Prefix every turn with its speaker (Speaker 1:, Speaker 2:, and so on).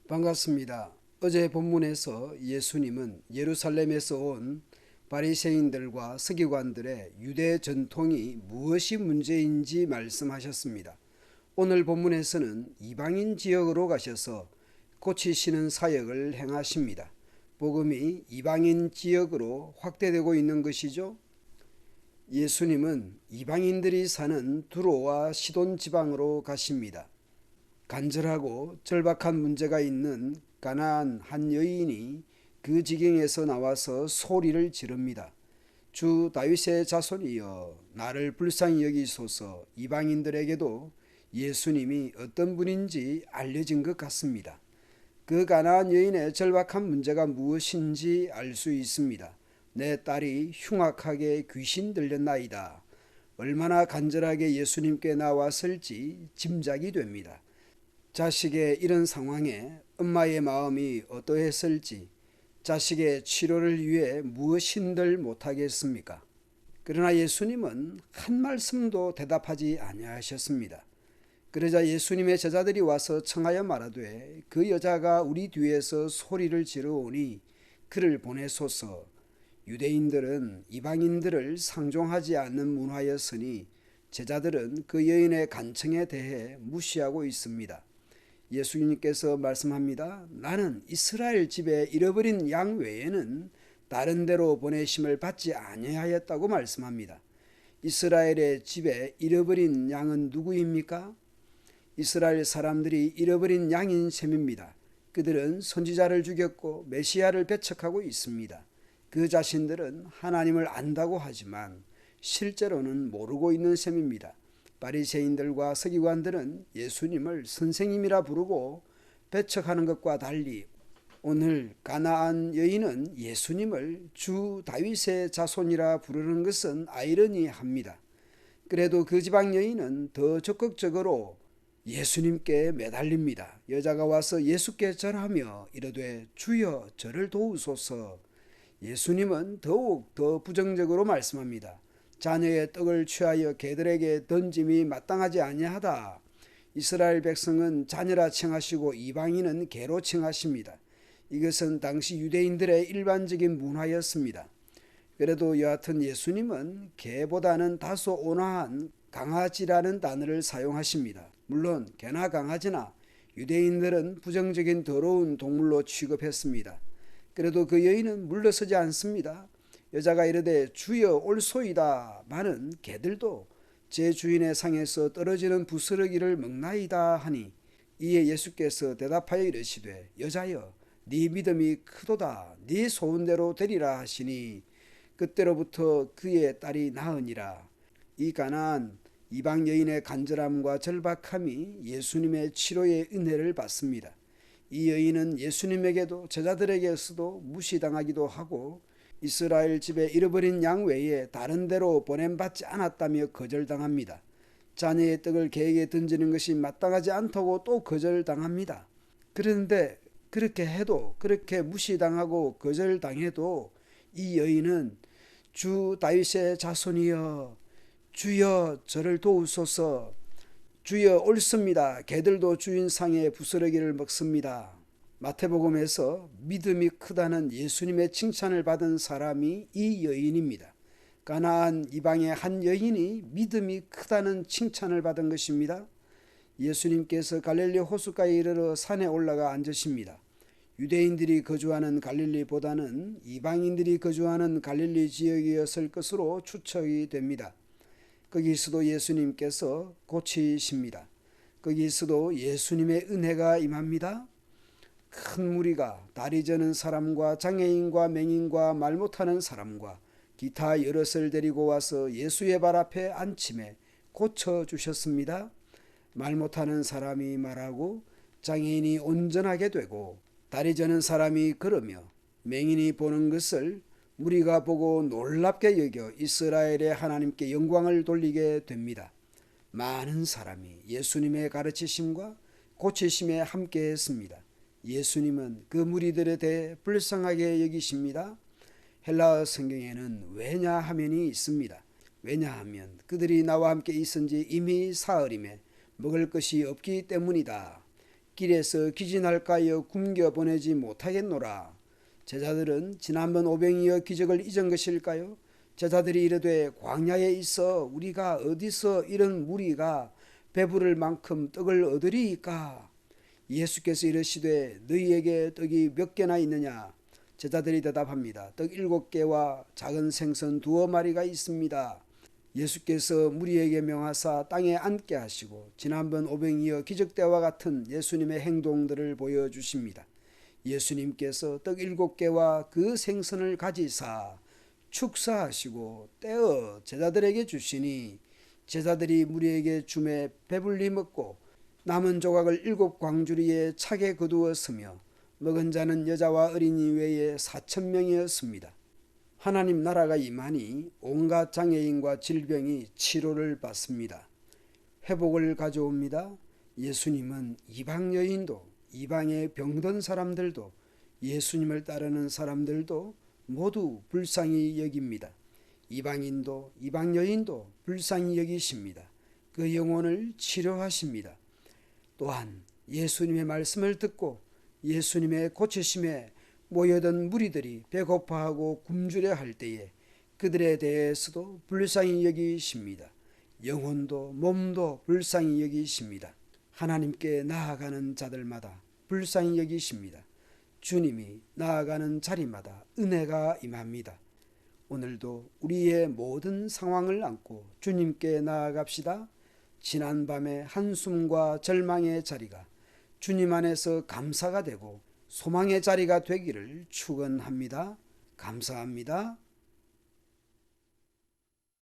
Speaker 1: 반갑습니다. 어제 본문에서 예수님은 예루살렘에서 온 바리새인들과 서기관들의 유대 전통이 무엇이 문제인지 말씀하셨습니다. 오늘 본문에서는 이방인 지역으로 가셔서 고치시는 사역을 행하십니다. 복음이 이방인 지역으로 확대되고 있는 것이죠. 예수님은 이방인들이 사는 두로와 시돈 지방으로 가십니다. 간절하고 절박한 문제가 있는 가나안 한 여인이 그 지경에서 나와서 소리를 지릅니다. 주 다윗의 자손이여 나를 불쌍히 여기소서. 이방인들에게도 예수님이 어떤 분인지 알려진 것 같습니다. 그 가나안 여인의 절박한 문제가 무엇인지 알 수 있습니다. 내 딸이 흉악하게 귀신 들렸나이다. 얼마나 간절하게 예수님께 나왔을지 짐작이 됩니다. 자식의 이런 상황에 엄마의 마음이 어떠했을지, 자식의 치료를 위해 무엇인들 못하겠습니까? 그러나 예수님은 한 말씀도 대답하지 아니하셨습니다. 그러자 예수님의 제자들이 와서 청하여 말하되 그 여자가 우리 뒤에서 소리를 지르오니 그를 보내소서. 유대인들은 이방인들을 상종하지 않는 문화였으니 제자들은 그 여인의 간청에 대해 무시하고 있습니다. 예수님께서 말씀합니다. 나는 이스라엘 집에 잃어버린 양 외에는 다른 데로 보내심을 받지 아니하였다고 말씀합니다. 이스라엘의 집에 잃어버린 양은 누구입니까? 이스라엘 사람들이 잃어버린 양인 셈입니다. 그들은 선지자를 죽였고 메시아를 배척하고 있습니다. 그 자신들은 하나님을 안다고 하지만 실제로는 모르고 있는 셈입니다. 바리새인들과 서기관들은 예수님을 선생님이라 부르고 배척하는 것과 달리 오늘 가나안 여인은 예수님을 주 다윗의 자손이라 부르는 것은 아이러니합니다. 그래도 그 지방 여인은 더 적극적으로 예수님께 매달립니다. 여자가 와서 예수께 절하며 이르되 주여 저를 도우소서. 예수님은 더욱 더 부정적으로 말씀합니다. 자녀의 떡을 취하여 개들에게 던짐이 마땅하지 아니하다. 이스라엘 백성은 자녀라 칭하시고 이방인은 개로 칭하십니다. 이것은 당시 유대인들의 일반적인 문화였습니다. 그래도 여하튼 예수님은 개보다는 다소 온화한 강아지라는 단어를 사용하십니다. 물론 개나 강아지나 유대인들은 부정적인 더러운 동물로 취급했습니다. 그래도 그 여인은 물러서지 않습니다. 여자가 이르되 주여 올소이다. 많은 개들도 제 주인의 상에서 떨어지는 부스러기를 먹나이다 하니 이에 예수께서 대답하여 이르시되 여자여 네 믿음이 크도다. 네 소원대로 되리라 하시니 그때로부터 그의 딸이 나으니라. 이 가나안 이방 여인의 간절함과 절박함이 예수님의 치료의 은혜를 받습니다. 이 여인은 예수님에게도 제자들에게서도 무시당하기도 하고 이스라엘 집에 잃어버린 양 외에 다른 데로 보냄받지 않았다며 거절당합니다. 자녀의 떡을 개에게 던지는 것이 마땅하지 않다고 또 거절당합니다. 그런데 그렇게 해도 그렇게 무시당하고 거절당해도 이 여인은 주 다윗의 자손이여 주여 저를 도우소서. 주여 옳습니다. 개들도 주인 상의 부스러기를 먹습니다. 마태복음에서 믿음이 크다는 예수님의 칭찬을 받은 사람이 이 여인입니다. 가나안 이방의 한 여인이 믿음이 크다는 칭찬을 받은 것입니다. 예수님께서 갈릴리 호숫가에 이르러 산에 올라가 앉으십니다. 유대인들이 거주하는 갈릴리보다는 이방인들이 거주하는 갈릴리 지역이었을 것으로 추측이 됩니다. 거기서도 예수님께서 고치십니다. 거기서도 예수님의 은혜가 임합니다. 큰 무리가 다리 저는 사람과 장애인과 맹인과 말 못하는 사람과 기타 여럿을 데리고 와서 예수의 발 앞에 앉힘에 고쳐주셨습니다. 말 못하는 사람이 말하고 장애인이 온전하게 되고 다리 저는 사람이 걸으며 맹인이 보는 것을 무리가 보고 놀랍게 여겨 이스라엘의 하나님께 영광을 돌리게 됩니다. 많은 사람이 예수님의 가르치심과 고치심에 함께했습니다. 예수님은 그 무리들에 대해 불쌍하게 여기십니다. 헬라어 성경에는 왜냐하면이 있습니다. 왜냐하면 그들이 나와 함께 있은 지 이미 사흘임에 먹을 것이 없기 때문이다. 길에서 기진할까 하여 굶겨 보내지 못하겠노라. 제자들은 지난번 오병이어 기적을 잊은 것일까요? 제자들이 이르되 광야에 있어 우리가 어디서 이런 무리가 배부를 만큼 떡을 얻으리이까? 예수께서 이르시되 너희에게 떡이 몇 개나 있느냐? 제자들이 대답합니다. 떡 7개와 작은 생선 2마리가 있습니다. 예수께서 무리에게 명하사 땅에 앉게 하시고 지난번 오병이어 기적 때와 같은 예수님의 행동들을 보여주십니다. 예수님께서 떡 7개와 그 생선을 가지사 축사하시고 떼어 제자들에게 주시니 제자들이 무리에게 주매 배불리 먹고 남은 조각을 7광주리에 차게 거두었으며 먹은 자는 여자와 어린이 외에 4,000명이었습니다. 하나님 나라가 임하니 온갖 장애인과 질병이 치료를 받습니다. 회복을 가져옵니다. 예수님은 이방 여인도 이방의 병든 사람들도 예수님을 따르는 사람들도 모두 불쌍히 여깁니다. 이방인도 이방 여인도 불쌍히 여기십니다. 그 영혼을 치료하십니다. 또한 예수님의 말씀을 듣고 예수님의 고치심에 모여든 무리들이 배고파하고 굶주려 할 때에 그들에 대해서도 불쌍히 여기십니다. 영혼도 몸도 불쌍히 여기십니다. 하나님께 나아가는 자들마다 불쌍히 여기십니다. 주님이 나아가는 자리마다 은혜가 임합니다. 오늘도 우리의 모든 상황을 안고 주님께 나아갑시다. 지난밤의 한숨과 절망의 자리가 주님 안에서 감사가 되고 소망의 자리가 되기를 축원합니다. 감사합니다.